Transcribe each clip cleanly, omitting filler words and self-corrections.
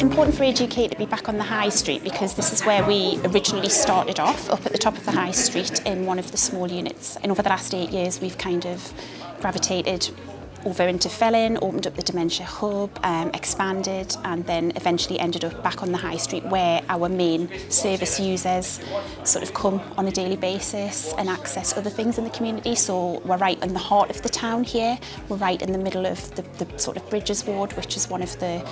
important for Age UK to be back on the High Street because this is where we originally started off, up at the top of the High Street in one of the small units. And over the last 8 years we've kind of gravitated over into Felling, opened up the Dementia Hub, expanded, and then eventually ended up back on the High Street where our main service users sort of come on a daily basis and access other things in the community. So we're right in the heart of the town here. We're right in the middle of the sort of Bridges ward, which is one of the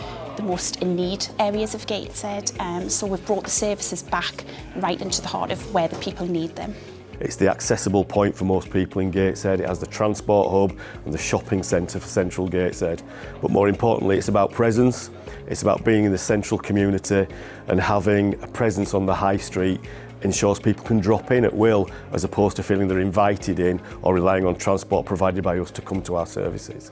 most in need areas of Gateshead. So we've brought the services back right into the heart of where the people need them. It's the accessible point for most people in Gateshead. It has the transport hub and the shopping centre for central Gateshead. But more importantly, it's about presence. It's about being in the central community, and having a presence on the High Street ensures people can drop in at will, as opposed to feeling they're invited in or relying on transport provided by us to come to our services.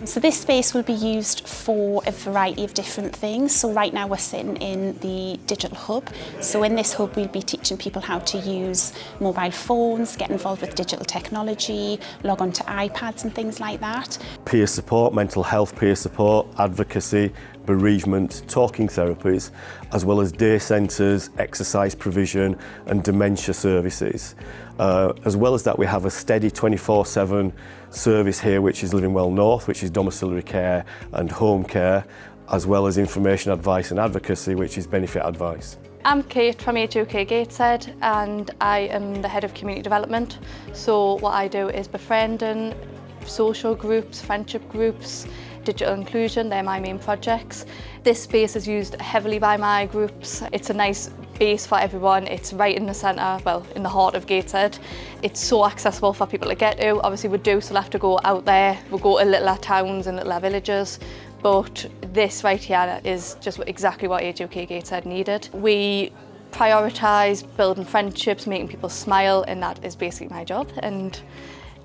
So this space will be used for a variety of different things. So right now we're sitting in the digital hub. So in this hub we'll be teaching people how to use mobile phones, get involved with digital technology, log on to iPads and things like that. Peer support, mental health peer support, advocacy, bereavement, talking therapies, as well as day centres, exercise provision and dementia services. As well as that, we have a steady 24/7 service here, which is Living Well North, which is domiciliary care and home care, as well as information advice and advocacy, which is benefit advice. I'm Kate from Age UK Gateshead, and I am the head of community development. So what I do is befriending, social groups, friendship groups, digital inclusion, they're my main projects. This space is used heavily by my groups. It's a nice base for everyone. It's right in the centre, well, in the heart of Gateshead. It's so accessible for people to get to. Obviously we do still have to go out there. We'll go to littler towns and littler villages, but this right here is just exactly what Age UK Gateshead needed. We prioritise building friendships, making people smile, and that is basically my job, and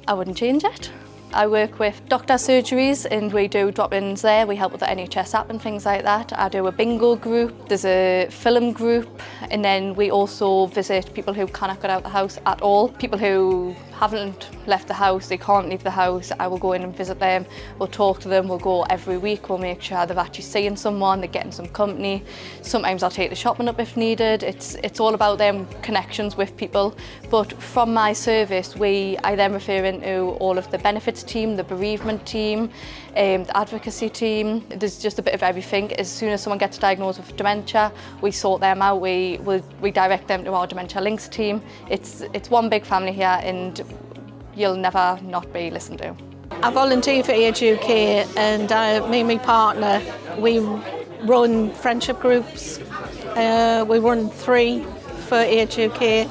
I wouldn't change it. I work with doctor surgeries and we do drop-ins there. We help with the NHS app and things like that. I do a bingo group, there's a film group, and then we also visit people who cannot get out of the house at all. People who haven't left the house, they can't leave the house. I will go in and visit them, we'll talk to them, we'll go every week, we'll make sure they've actually seen someone, they're getting some company. Sometimes I'll take the shopping up if needed. It's all about them connections with people. But from my service, I then refer into all of the benefits team, the bereavement team, the advocacy team. There's just a bit of everything. As soon as someone gets diagnosed with dementia, we sort them out, we direct them to our dementia links team. It's one big family here, and you'll never not be listened to. I volunteer for Age UK, and me and my partner, we run friendship groups. We run 3 for Age UK,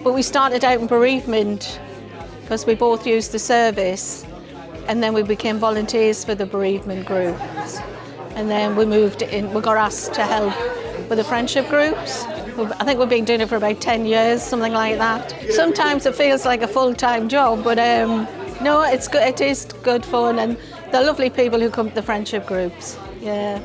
but we started out in bereavement because we both used the service, and then we became volunteers for the bereavement groups, and then we moved in. We got asked to help with the friendship groups. I think we've been doing it for about 10 years, something like that. Sometimes it feels like a full-time job, but no, it's good. It is good fun, and the lovely people who come to the friendship groups. Yeah,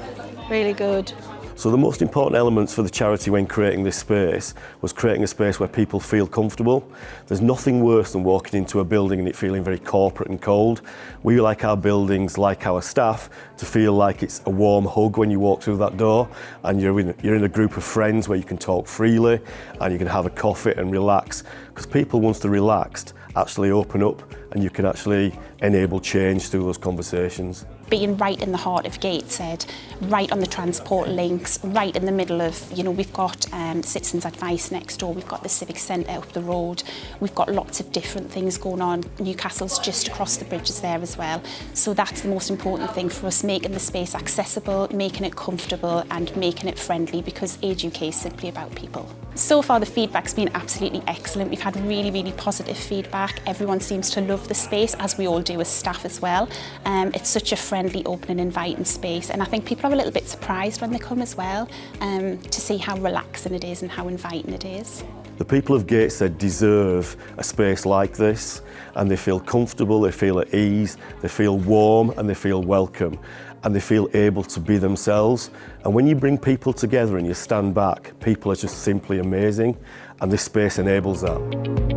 really good. So the most important elements for the charity when creating this space was creating a space where people feel comfortable. There's nothing worse than walking into a building and it feeling very corporate and cold. We like our buildings, like our staff, to feel like it's a warm hug when you walk through that door, and you're in a group of friends where you can talk freely and you can have a coffee and relax. Because people, once they're relaxed, actually open up, and you can actually enable change through those conversations. Being right in the heart of Gateshead, right on the transport links, right in the middle of, we've got citizens advice next door, we've got the civic centre up the road, we've got lots of different things going on. Newcastle's just across the bridges there as well. So that's the most important thing for us, making the space accessible, making it comfortable and making it friendly, because Age UK is simply about people. So far the feedback's been absolutely excellent. We've had really, really positive feedback. Everyone seems to love the space, as we all do as staff as well. It's such a friendly, open and inviting space, and I think people are a little bit surprised when they come as well, to see how relaxing it is and how inviting it is. The people of Gateshead deserve a space like this, and they feel comfortable, they feel at ease, they feel warm and they feel welcome, and they feel able to be themselves. And when you bring people together and you stand back, people are just simply amazing, and this space enables that.